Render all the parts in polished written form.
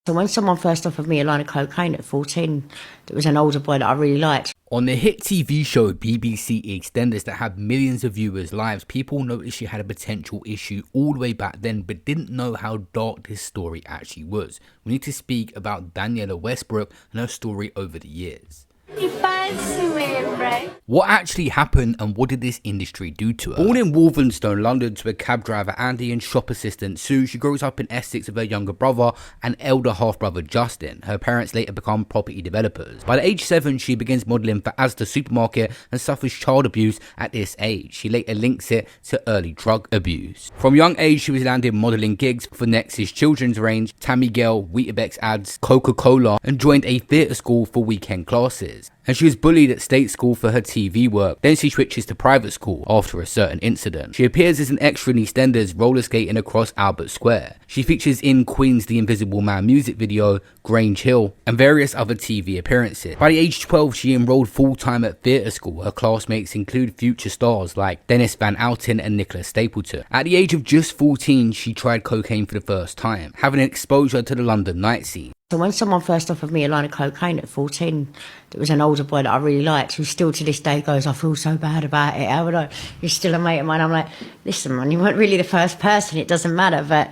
So when someone first offered me a line of cocaine at 14, there was an older boy that I really liked. On the hit TV show BBC EastEnders that had millions of viewers' lives, people noticed she had a potential issue all the way back then, but didn't know how dark this story actually was. We need to speak about Daniella Westbrook and her story over the years. You fancy me, right? What actually happened and what did this industry do to her? Born in Walthamstow, London to a cab driver Andy and shop assistant Sue, she grows up in Essex with her younger brother and elder half-brother Justin. Her parents later become property developers. By the age 7, she begins modelling for Asda supermarket and suffers child abuse at this age. She later links it to early drug abuse. From young age, she was landing modelling gigs for Nex's children's range, Tammy Gale, Weetabix ads, Coca-Cola, and joined a theatre school for weekend classes. And she was bullied at state school for her TV work. Then she switches to private school after a certain incident. She appears as an extra in EastEnders roller skating across Albert Square. She features in Queen's The Invisible Man music video, Grange Hill, and various other TV appearances. By the age 12, she enrolled full-time at theatre school. Her classmates include future stars like Dennis Van Outen and Nicholas Stapleton. At the age of just 14, she tried cocaine for the first time, having an exposure to the London night scene. So when someone first offered me a line of cocaine at 14, there was an older boy that I really liked, who still to this day goes, I feel so bad about it, how would I? You're still a mate of mine. I'm like, listen man, you weren't really the first person, it doesn't matter. But,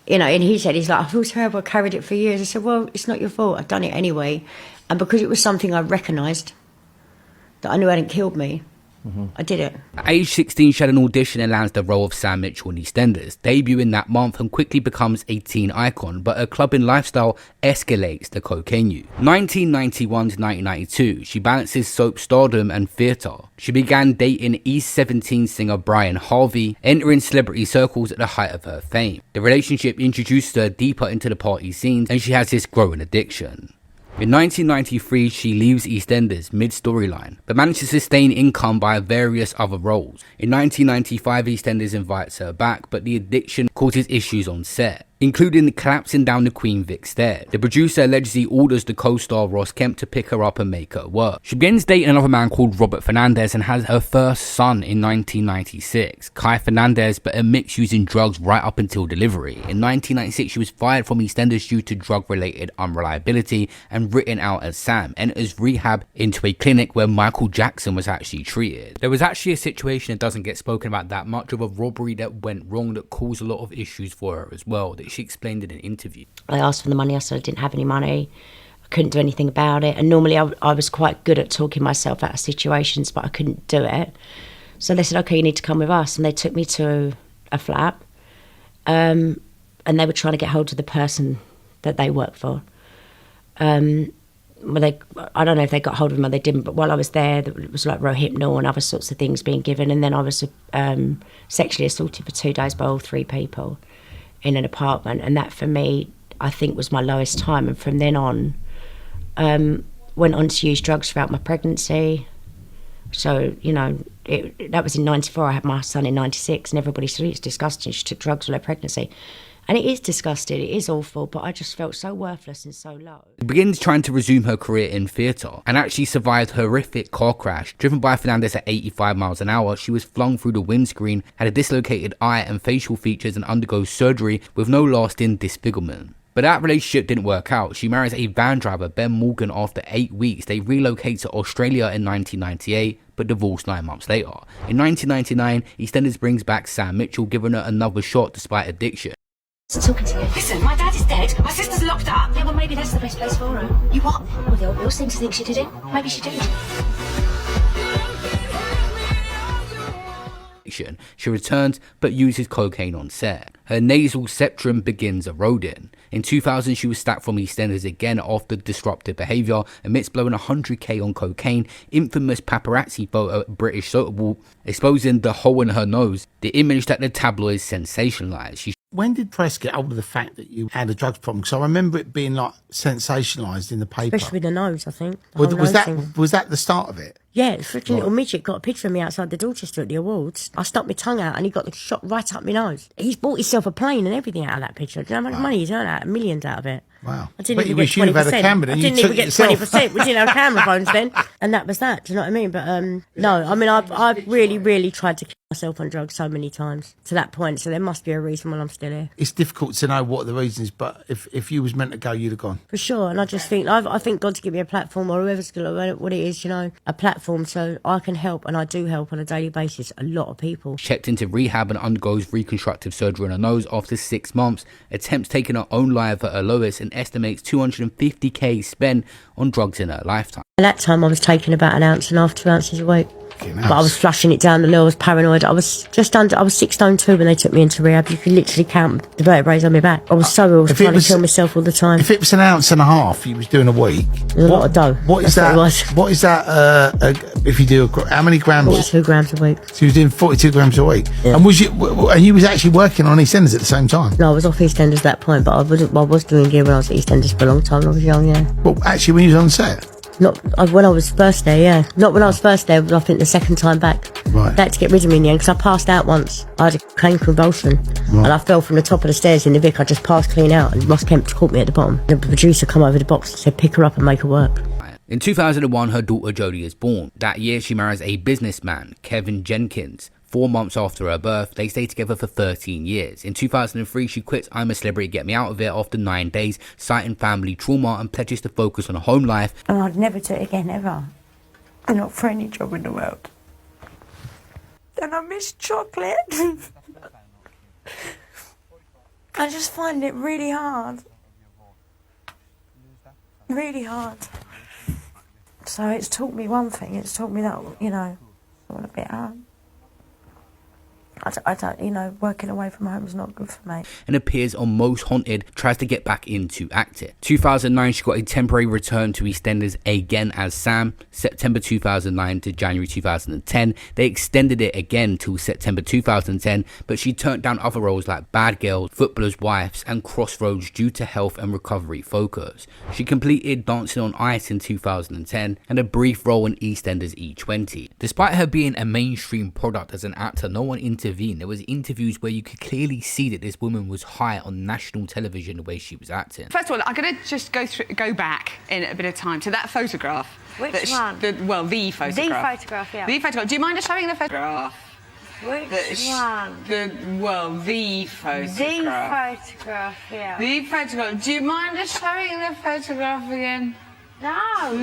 you know, and he said, he's like, I feel terrible, I carried it for years. I said, well, it's not your fault, I've done it anyway. And because it was something I recognised, that I knew hadn't killed me, I did it. At age 16, she had an audition and lands the role of Sam Mitchell in EastEnders, debuting that month and quickly becomes a teen icon, but her clubbing lifestyle escalates the cocaine use. 1991 to 1992, she balances soap stardom and theatre. She began dating East 17 singer Brian Harvey, entering celebrity circles at the height of her fame. The relationship introduced her deeper into the party scenes, and she has this growing addiction. In 1993, she leaves EastEnders mid-storyline, but managed to sustain income by various other roles. In 1995, EastEnders invites her back, but the addiction causes issues on set, including collapsing down the Queen Vic stair. The producer allegedly orders the co-star Ross Kemp to pick her up and make her work. She begins dating another man called Robert Fernandez and has her first son in 1996, Kai Fernandez, but admits using drugs right up until delivery. In 1996, she was fired from EastEnders due to drug-related unreliability and written out as Sam, enters rehab into a clinic where Michael Jackson was actually treated. There was actually a situation that doesn't get spoken about that much of a robbery that went wrong that caused a lot of issues for her as well, that she explained in an interview. I asked for the money, I said I didn't have any money, I couldn't do anything about it, and normally I was quite good at talking myself out of situations, but I couldn't do it. So they said, okay, you need to come with us, and they took me to a flat, and they were trying to get hold of the person that they worked for. I don't know if they got hold of him or they didn't, but while I was there, it was like Rohypnol and other sorts of things being given, and then I was sexually assaulted for 2 days by all 3 people in an apartment, and that for me, I think, was my lowest time. And from then on, went on to use drugs throughout my pregnancy. So, you know, that was in 94, I had my son in 96, and everybody said it's disgusting, she took drugs all her pregnancy. And it is disgusting, it is awful, but I just felt so worthless and so low. She begins trying to resume her career in theatre and actually survived a horrific car crash. Driven by Fernandez at 85 miles an hour, she was flung through the windscreen, had a dislocated eye and facial features, and undergoes surgery with no lasting disfigurement. But that relationship didn't work out. She marries a van driver, Ben Morgan, after 8 weeks. They relocate to Australia in 1998, but divorced 9 months later. In 1999, EastEnders brings back Sam Mitchell, giving her another shot despite addiction. Talking to you. Listen, my dad is dead. My sister's locked up. Yeah, well, maybe that's the best place for her. You what? Well, they all seem to think she did it. Maybe she didn't. She returns but uses cocaine on set. Her nasal septum begins eroding. In 2000, she was sacked from EastEnders again after disruptive behaviour, amidst blowing 100k on cocaine. Infamous paparazzi photo at British Soda Bowl exposing the hole in her nose, the image that the tabloids sensationalised. When did press get hold of the fact that you had a drugs problem? Because I remember it being like sensationalised in the paper. Especially the nose, I think. Was that the start of it? Yeah, the freaking little midget got a picture of me outside the Dorchester at the awards. I stuck my tongue out and he got the shot right up my nose. He's bought himself a plane and everything out of that picture. Do you know how much money he's earned out? Millions out of it. Wow. I didn't even get 20%. I didn't even get 20%. We didn't have camera phones then. And that was that. Do you know what I mean? But no, I mean, I've really, really tried to myself on drugs so many times to that point, so there must be a reason why I'm still here. It's difficult to know what the reason is, but if you was meant to go, you'd have gone. For sure, and I just think, I think God's given me a platform, or whoever's going to, what it is, you know, a platform so I can help, and I do help on a daily basis, a lot of people. Checked into rehab and undergoes reconstructive surgery on her nose after 6 months, attempts taking her own life at her lowest, and estimates 250k spent on drugs in her lifetime. At that time, I was taking about 1.5 ounces, 2 ounces a week. But I was flushing it down the loo, I was paranoid. I was 6 stone 2 when they took me into rehab. You could literally count the vertebrae on my back. I was so ill, I was trying to kill myself all the time. If it was 1.5 ounces you was doing a week, it was a lot of dough. What is that? What is that? If you do how many grams? 42 grams a week. So you was doing 42 grams a week, yeah. And you was actually working on EastEnders at the same time? No, I was off EastEnders at that point, but I was doing gear when I was at EastEnders for a long time. When I was young, yeah. Well, actually, when you was on set. Not when I was first there, yeah. Not when I was first there, but I think the second time back. Right. They had to get rid of me in the end because I passed out once. I had a crane convulsion. Right. And I fell from the top of the stairs in the Vic. I just passed clean out and Ross Kemp caught me at the bottom. The producer come over the box and said, pick her up and make her work. In 2001, her daughter Jodie is born. That year, she marries a businessman, Kevin Jenkins. 4 months after her birth, they stayed together for 13 years. In 2003, she quits I'm a Celebrity, Get Me Out of It after 9 days, citing family trauma, and pledges to focus on her home life. And I'd never do it again, ever. Not for any job in the world. And I miss chocolate. I just find it really hard. Really hard. So it's taught me one thing. It's taught me that, you know, I want a bit hard. I don't, you know, working away from home is not good for me. And appears on Most Haunted, tries to get back into acting. 2009, she got a temporary return to EastEnders again as Sam. September 2009 to January 2010. They extended it again till September 2010, but she turned down other roles like Bad Girls, Footballers' Wives, and Crossroads due to health and recovery focus. She completed Dancing on Ice in 2010 and a brief role in EastEnders E20. Despite her being a mainstream product as an actor, no one intervened. There was interviews where you could clearly see that this woman was high on national television the way she was acting. First of all, I'm going to just go back in a bit of time to that photograph. Which one? The photograph. The photograph, yeah. The photograph. Do you mind just showing the photograph? Which one? The photograph. The photograph, yeah. The photograph. Do you mind just showing the photograph again? No.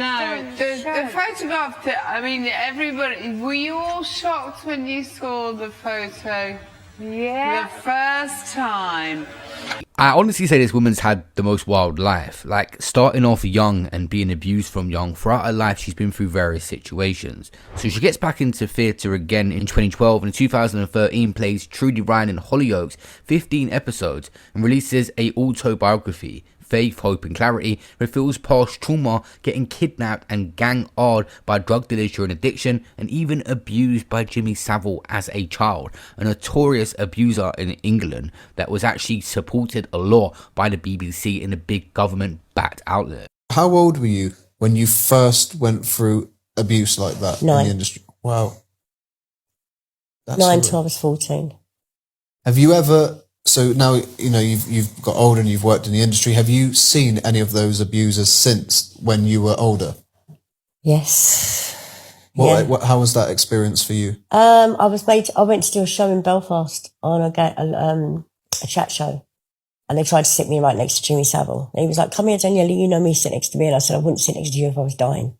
The photograph, I mean, everybody, were you all shocked when you saw the photo? Yeah. The first time. I honestly say this woman's had the most wild life. Like, starting off young and being abused from young, throughout her life she's been through various situations. So she gets back into theatre again in 2012, and in 2013 plays Trudy Ryan in Hollyoaks, 15 episodes, and releases a autobiography. Faith, Hope and Clarity reveals past trauma, getting kidnapped and gang-ard by drug dealers during addiction, and even abused by Jimmy Savile as a child, a notorious abuser in England that was actually supported a lot by the BBC in a big government-backed outlet. How old were you when you first went through abuse like that 9. in the industry? Wow. That's 9 till I was 14. Have you ever... So now, you know, you've got older and you've worked in the industry. Have you seen any of those abusers since when you were older? Yes. How was that experience for you? I went to do a show in Belfast on a chat show, and they tried to sit me right next to Jimmy Savile. And he was like, "Come here, Daniella, you know me, sit next to me." And I said, "I wouldn't sit next to you if I was dying."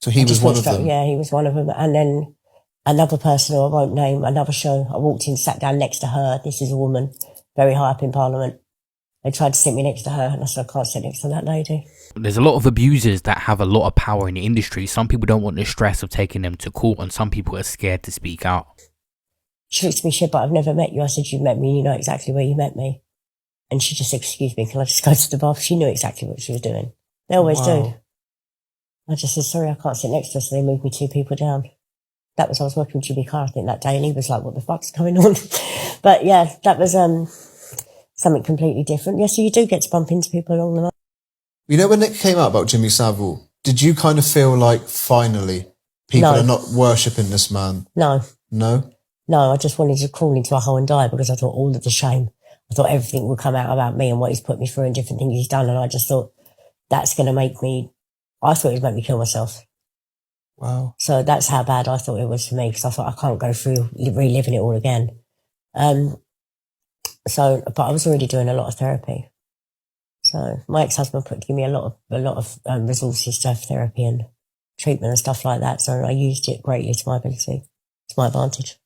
So he was one of them? Yeah, he was one of them. And then another person who I won't name, another show, I walked in, sat down next to her. This is a woman, very high up in Parliament. They tried to sit me next to her, and I said, I can't sit next to that lady. There's a lot of abusers that have a lot of power in the industry. Some people don't want the stress of taking them to court, and some people are scared to speak out. She looked at me, she said, but I've never met you. I said, you've met me, and you know exactly where you met me. And she just said, excuse me, can I just go to the bath? She knew exactly what she was doing. They always do. I just said, sorry, I can't sit next to her, so they moved me 2 people down. I was working with Jimmy Carr, I think, that day, and he was like, what the fuck's going on? But yeah, that was something completely different. Yeah, so you do get to bump into people along the line. You know, when it came out about Jimmy Savile, did you kind of feel like finally people are not worshipping this man? No. No? No, I just wanted to crawl into a hole and die because I thought all of the shame. I thought everything would come out about me and what he's put me through and different things he's done, and I just thought that's going to make me, I thought it would make me kill myself. Wow. So that's how bad I thought it was for me, because I thought I can't go through reliving it all again. But I was already doing a lot of therapy. So my ex-husband gave me a lot of resources to have therapy and treatment and stuff like that. So I used it greatly to my ability, to my advantage.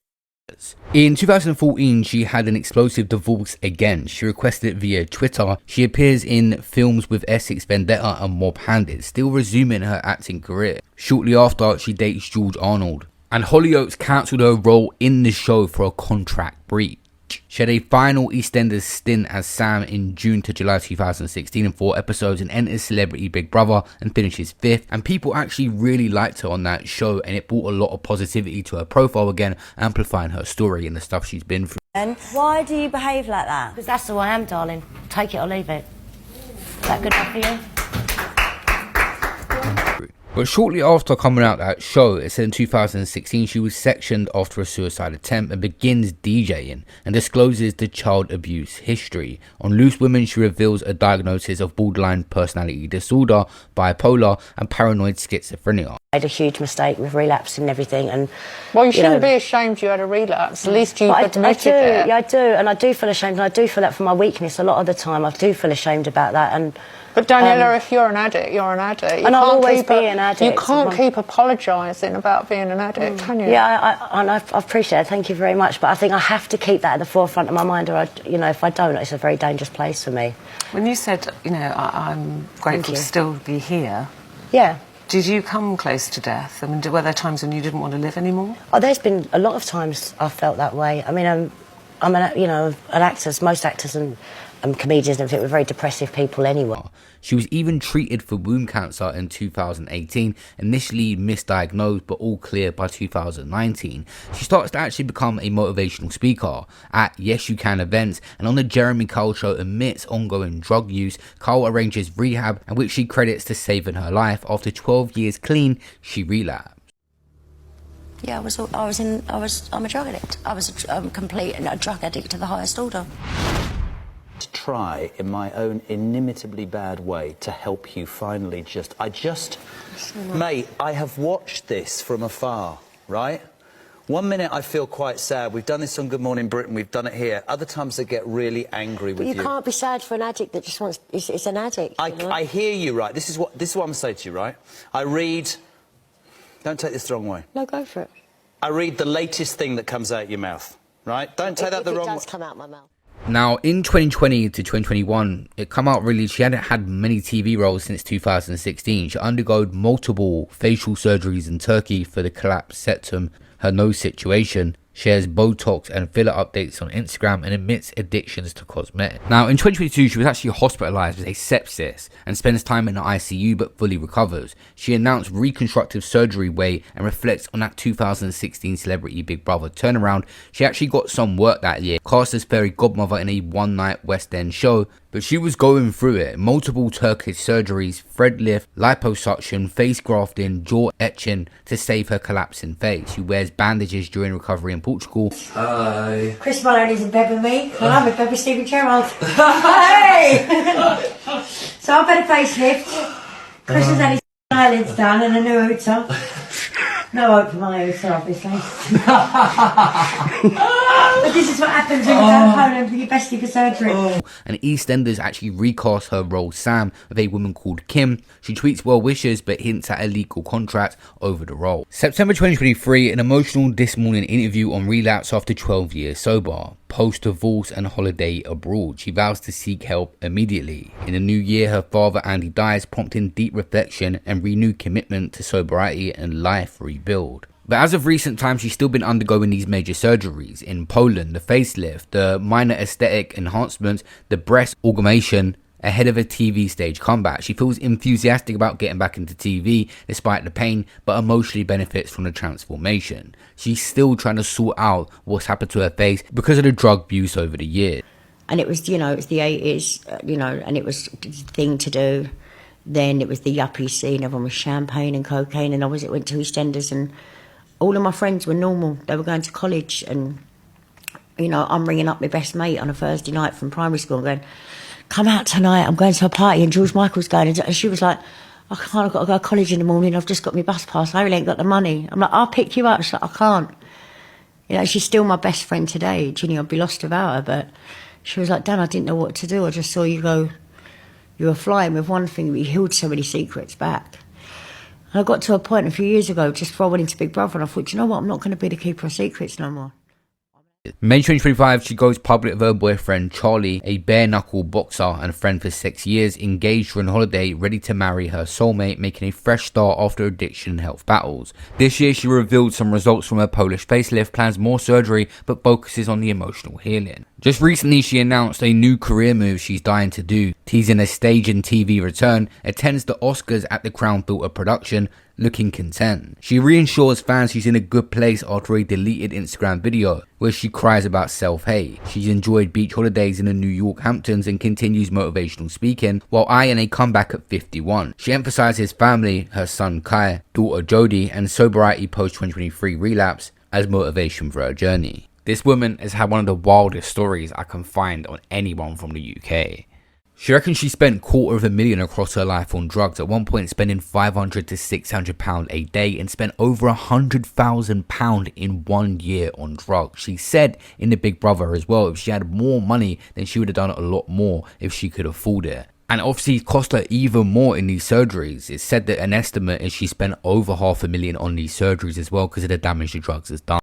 In 2014, she had an explosive divorce again. She requested it via Twitter. She appears in films with Essex Vendetta and Mob Handed, still resuming her acting career. Shortly after, she dates George Arnold, and Hollyoaks cancelled her role in the show for a contract breach. She had a final EastEnders stint as Sam in June to July 2016 in 4 episodes, and enters Celebrity Big Brother and finishes 5th. And people actually really liked her on that show, and it brought a lot of positivity to her profile again, amplifying her story and the stuff she's been through. And why do you behave like that? Because that's who I am, darling. Take it or leave it. Is that good enough for you? But shortly after coming out that show, it said in 2016 she was sectioned after a suicide attempt and begins DJing and discloses the child abuse history. On Loose Women, she reveals a diagnosis of borderline personality disorder, bipolar and paranoid schizophrenia. I made a huge mistake with relapsing and everything. And Well, you shouldn't be ashamed you had a relapse. At least you've admitted it. Yeah, I do, and I do feel ashamed, and I do feel that for my weakness a lot of the time. I do feel ashamed about that. But Daniella, if you're an addict, you're an addict. And I'll always be an addict. You can't keep apologising about being an addict, can you? Yeah, I appreciate it. Thank you very much. But I think I have to keep that at the forefront of my mind, or if I don't, it's a very dangerous place for me. When you said, I'm grateful to still be here. Yeah. Did you come close to death? I mean, were there times when you didn't want to live anymore? Oh, there's been a lot of times I've felt that way. I mean, I'm an actor. Most actors and comedians and everything were very depressive people anyway. She was even treated for womb cancer in 2018, initially misdiagnosed but all clear by 2019. She starts to actually become a motivational speaker at Yes You Can events, and on the Jeremy Kyle show amidst ongoing drug use. Kyle arranges rehab, and which she credits to saving her life. After 12 years clean, she relapsed. Yeah, I'm a drug addict. I was a complete drug addict to the highest order. To try in my own inimitably bad way to help you finally mate, I have watched this from afar, right? One minute I feel quite sad. We've done this on Good Morning Britain, we've done it here. Other times I get really angry with you. You can't be sad for an addict that just wants, it's an addict. I hear you, right? This is what I'm going to say to you, right? I read, don't take this the wrong way. No, go for it. I read the latest thing that comes out your mouth, right? Don't take that the wrong way. It does come out my mouth. Now, in 2020 to 2021, it come out really, she hadn't had many TV roles since 2016. She undergone multiple facial surgeries in Turkey for the collapsed septum, her nose situation, shares Botox and filler updates on Instagram, and admits addictions to cosmetics. Now, in 2022, she was actually hospitalized with a sepsis and spends time in the ICU but fully recovers. She announced reconstructive surgery way and reflects on that 2016 Celebrity Big Brother turnaround. She actually got some work that year, cast as fairy godmother in a one-night West End show, but she was going through it. Multiple Turkish surgeries, thread lift, liposuction, face grafting, jaw etching to save her collapsing face. She wears bandages during recovery in Portugal. Hi. Chris Maloney's in bed with me, and I'm in bed with Stephen Gerrard. Hey! So I've had a facelift. Chris has had his eyelids done and a new hooter. No hope for my hooter, obviously. But this is what happens when you go home and for your bestie for surgery. And EastEnders actually recast her role Sam with a woman called Kim. She tweets well wishes but hints at a legal contract over the role. September 2023, an emotional this morning interview on relapse after 12 years sober. Post-divorce and holiday abroad, she vows to seek help immediately. In the new year, her father Andy dies, prompting deep reflection and renewed commitment to sobriety and life rebuild. But as of recent times, she's still been undergoing these major surgeries. In Poland, the facelift, the minor aesthetic enhancements, the breast augmentation, ahead of a TV stage comeback. She feels enthusiastic about getting back into TV despite the pain, but emotionally benefits from the transformation. She's still trying to sort out what's happened to her face because of the drug abuse over the years. And it was, it was the 80s, and it was the thing to do. Then it was the yuppie scene, everyone was champagne and cocaine, and went to EastEnders, and all of my friends were normal. They were going to college, and, I'm ringing up my best mate on a Thursday night from primary school going, come out tonight, I'm going to a party and George Michael's going. And she was like, I can't, I've got to go to college in the morning, I've just got my bus pass, I really ain't got the money. I'm like, I'll pick you up. She's like, I can't. You know, she's still my best friend today. Ginny, I'd be lost without her, but she was like, Dan, I didn't know what to do. I just saw you go, you were flying with one thing, but you held so many secrets back. And I got to a point a few years ago, just before I went into Big Brother, and I thought, you know what, I'm not going to be the keeper of secrets no more. May 2025, she goes public with her boyfriend Charlie, a bare-knuckle boxer and friend for 6 years, engaged for a holiday, ready to marry her soulmate, making a fresh start after addiction and health battles. This year, she revealed some results from her Polish facelift, plans more surgery, but focuses on the emotional healing. Just recently, she announced a new career move she's dying to do, teasing a stage and TV return, attends the Oscars at the Crown Theatre production, looking content. She reassures fans she's in a good place after a deleted Instagram video where she cries about self-hate. She's enjoyed beach holidays in the New York Hamptons and continues motivational speaking while eyeing a comeback at 51. She emphasizes family, her son Kai, daughter Jodie, and sobriety post-2023 relapse as motivation for her journey. This woman has had one of the wildest stories I can find on anyone from the UK. She reckons she spent £250,000 across her life on drugs, at one point spending £500 to £600 a day, and spent over £100,000 in 1 year on drugs. She said in the Big Brother as well, if she had more money, then she would have done a lot more if she could afford it. And obviously it cost her even more in these surgeries. It's said that an estimate is she spent over £500,000 on these surgeries as well because of the damage the drugs has done.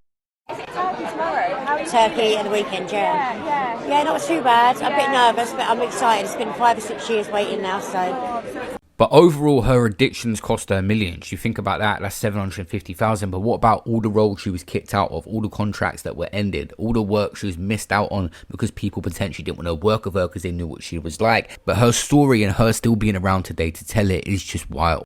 Turkey at the weekend, yeah. Yeah, not too bad. I'm a bit nervous, but I'm excited. It's been 5 or 6 years waiting now, so. But overall, her addictions cost her millions. You think about that, that's 750,000. But what about all the roles she was kicked out of, all the contracts that were ended, all the work she was missed out on because people potentially didn't want to work with her because they knew what she was like. But her story and her still being around today to tell it is just wild.